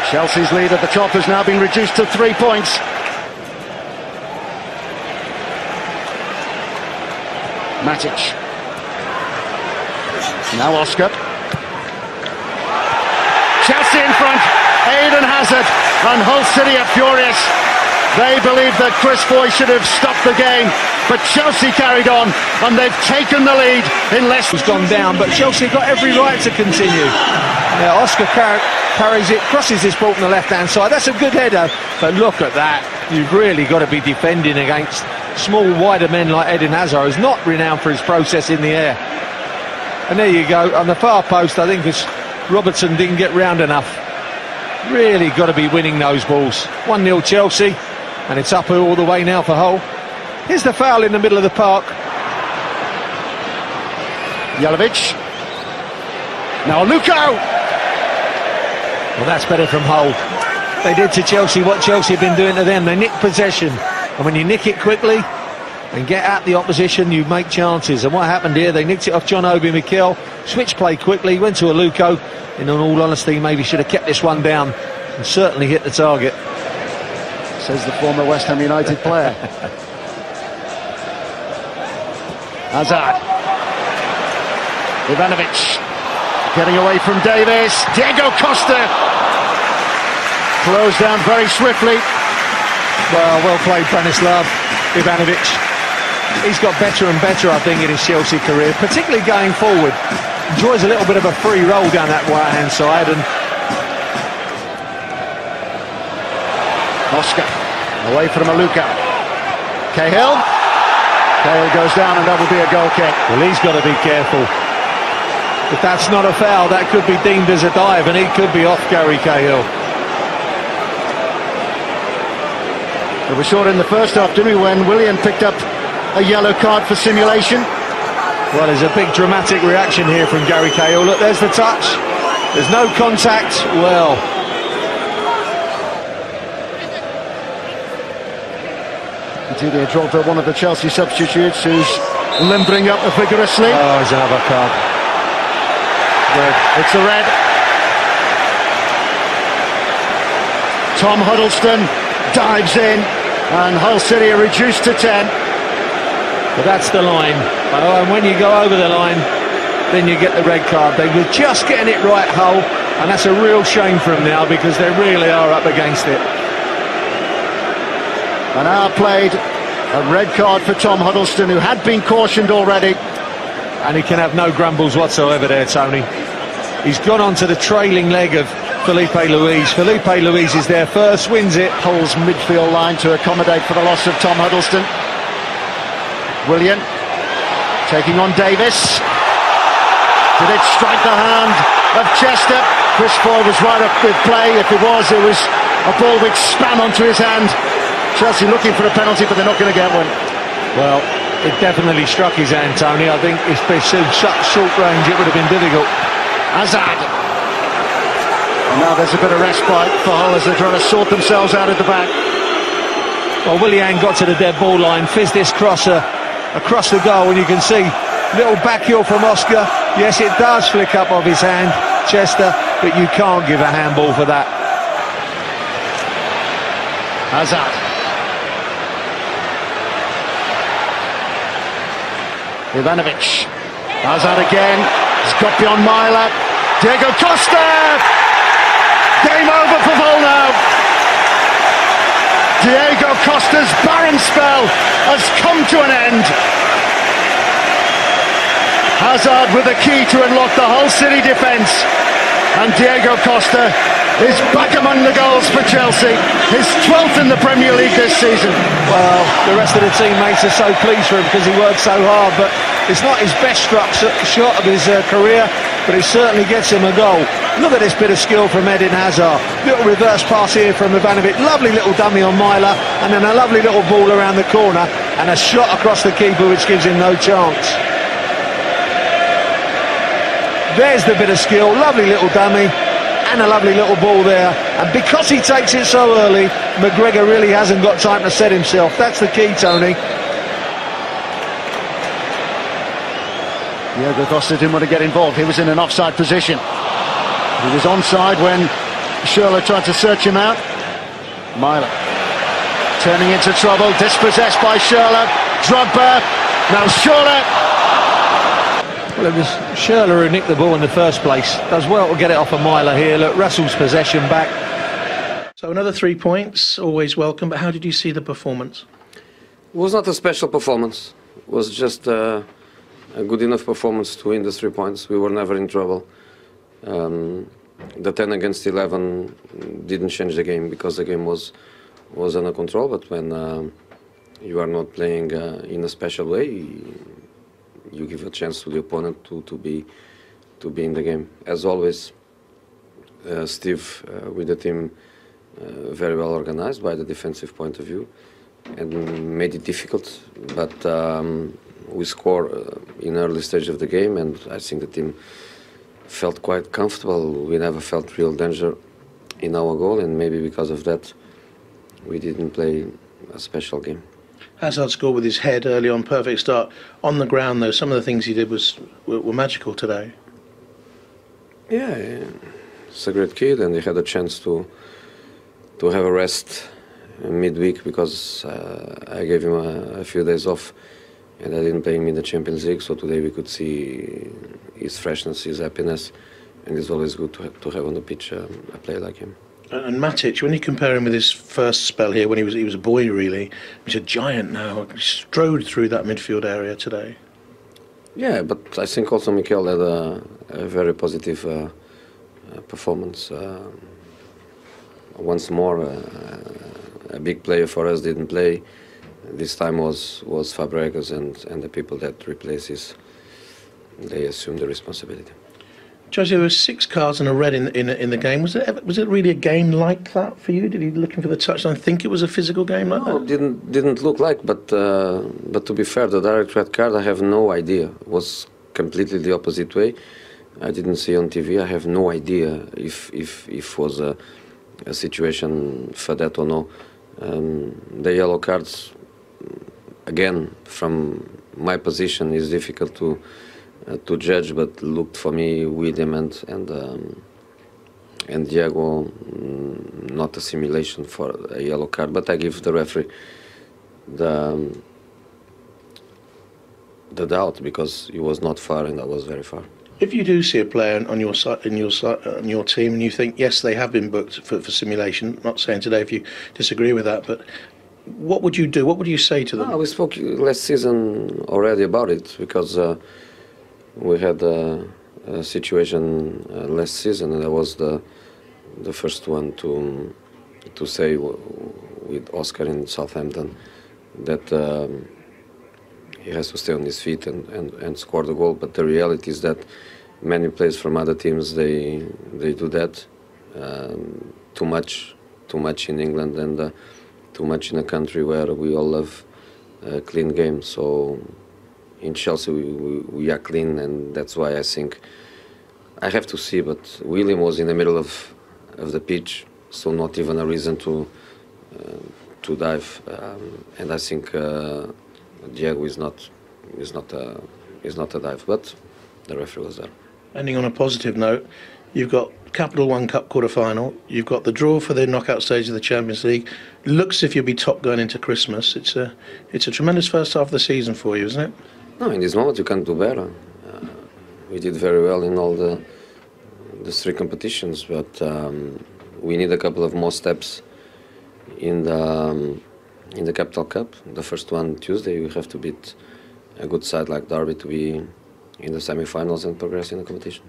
Chelsea's lead at the top has now been reduced to 3 points. Matic. Now Oscar. Chelsea in front. Eden Hazard and Hull City are furious. They believe that Chris Foy should have stopped the game, but Chelsea carried on and they've taken the lead in less. It's gone down, but Chelsea got every right to continue. Now Oscar carries it, crosses this ball from the left-hand side. That's a good header, but look at that. You've really got to be defending against small, wider men like Eden Hazard, who's not renowned for his process in the air. And there you go, on the far post, I think Robertson didn't get round enough. Really got to be winning those balls. 1-0 Chelsea, and it's up all the way now for Hull. Here's the foul in the middle of the park. Jelavic. Now Luko. Well, that's better from Hull. They did to Chelsea what Chelsea have been doing to them. They nick possession, and when you nick it quickly and get at the opposition, you make chances. And what happened here, they nicked it off John Obi Mikel, switched play quickly, went to a Luko. In all honesty, maybe should have kept this one down and certainly hit the target. Says the former West Ham United player. Hazard. Ivanovic. Getting away from Davis. Diego Costa. Closed down very swiftly. Well played, Branislav Ivanovic. He's got better and better, I think, in his Chelsea career, particularly going forward. Enjoys a little bit of a free roll down that right-hand side. And Oscar. Away from Maluka. Cahill. Cahill goes down, and that will be a goal kick. Well, he's got to be careful. If that's not a foul, that could be deemed as a dive, and he could be off Gary Cahill. It was short in the first half, didn't we, when Willian picked up a yellow card for simulation? Well, there's a big dramatic reaction here from Gary Cahill. Look, there's the touch. There's no contact. Well, Didier Drogba, one of the Chelsea substitutes, who's limbering up vigorously. Oh, it's another card. Red. It's a red. Tom Huddlestone dives in, and Hull City are reduced to 10. But that's the line. Oh, and when you go over the line, then you get the red card. They were just getting it right, Hull, and that's a real shame for them now, because they really are up against it. An hour played, a red card for Tom Huddlestone, who had been cautioned already. And he can have no grumbles whatsoever there, Tony. He's gone on to the trailing leg of Felipe Luis. Felipe Luis is there first, wins it. Hull's midfield line to accommodate for the loss of Tom Huddlestone. Willian taking on Davis. Did it strike the hand of Chester? Chris Foy was right up with play. If it was a ball which spun onto his hand. Chelsea looking for a penalty, but they're not going to get one. Well, it definitely struck his hand, Tony. I think if they stood such short range, it would have been difficult. Hazard. And now there's a bit of respite for Hull as they're trying to sort themselves out at the back. Well, Willian got to the dead ball line, fizzed this crosser across the goal, and you can see little back heel from Oscar. Yes, it does flick up off his hand, Chester, but you can't give a handball for that. Hazard. Ivanovic. Hazard again. He's got beyond Myler. Diego Costa. Game over for Hull now. Diego Costa's barren spell has come to an end. Hazard with the key to unlock the Hull City defence. And Diego Costa is back among the goals for Chelsea. His 12th in the Premier League this season. Well, the rest of the teammates are so pleased for him because he worked so hard, but it's not his best shot of his career, but it certainly gets him a goal. Look at this bit of skill from Eden Hazard. Little reverse pass here from Ivanovic. Lovely little dummy on Myler, and then a lovely little ball around the corner, and a shot across the keeper which gives him no chance. There's the bit of skill, lovely little dummy, and a lovely little ball there. And because he takes it so early, McGregor really hasn't got time to set himself. That's the key, Tony. Diego Costa didn't want to get involved. He was in an offside position. He was onside when Schürrle tried to search him out. Myler turning into trouble, dispossessed by Schürrle. Drogba, now Schürrle. Well, it was Schürrle who nicked the ball in the first place. Does well to get it off of Myler here. Look, Russell's possession back. So another 3 points, always welcome, but how did you see the performance? It was not a special performance. It was just a good enough performance to win the 3 points. We were never in trouble. The 10 against 11 didn't change the game because the game was under control, but when you are not playing in a special way, you give a chance to the opponent to be in the game. As always, Steve with the team very well organized by the defensive point of view and made it difficult, but we scored in early stage of the game, and I think the team felt quite comfortable. We never felt real danger in our goal, and maybe because of that we didn't play a special game. Hazard scored with his head early on, perfect start. On the ground though, some of the things he did were magical today. Yeah, it's a great kid, and he had a chance to have a rest midweek because I gave him a few days off and I didn't play him in the Champions League, so today we could see his freshness, his happiness, and it's always good to have on the pitch a player like him. And Matic, when you compare him with his first spell here, when he was a boy really, he's a giant now. He strode through that midfield area today. Yeah, but I think also Mikel had a very positive performance. Once more, a big player for us didn't play. This time was Fabregas, and the people that replaces, they assumed the responsibility. Jose, there were 6 cards and a red in the game. Was it really a game like that for you? Did he looking for the touchline think it was a physical game like that? Didn't look like, but to be fair, the direct red card, I have no idea. It was completely the opposite way. I didn't see on TV. I have no idea if was a situation for that or no. The yellow cards, again, from my position, is difficult to judge, but looked for me William and Diego not a simulation for a yellow card, but I give the referee the doubt because he was not far and I was very far. If you do see a player on your side, on your team, and you think yes, they have been booked for simulation, not saying today if you disagree with that, but what would you do? What would you say to them? We spoke last season already about it because we had a situation last season, and I was the first one to say with Oscar in Southampton that he has to stay on his feet and score the goal. But the reality is that many players from other teams they do that too much in England and too much in a country where we all love clean games. So in Chelsea we are clean, and that's why I think I have to see. But William was in the middle of the pitch, so not even a reason to dive. And I think Diego is not a dive, but the referee was there. Ending on a positive note, you've got Capital One Cup quarter-final, you've got the draw for the knockout stage of the Champions League. Looks as if you'll be top going into Christmas. It's a tremendous first half of the season for you, isn't it? No, in this moment you can't do better. We did very well in all the 3 competitions, but we need a couple of more steps in the Capital Cup. The first one Tuesday, we have to beat a good side like Derby to be in the semi-finals and progress in the competition.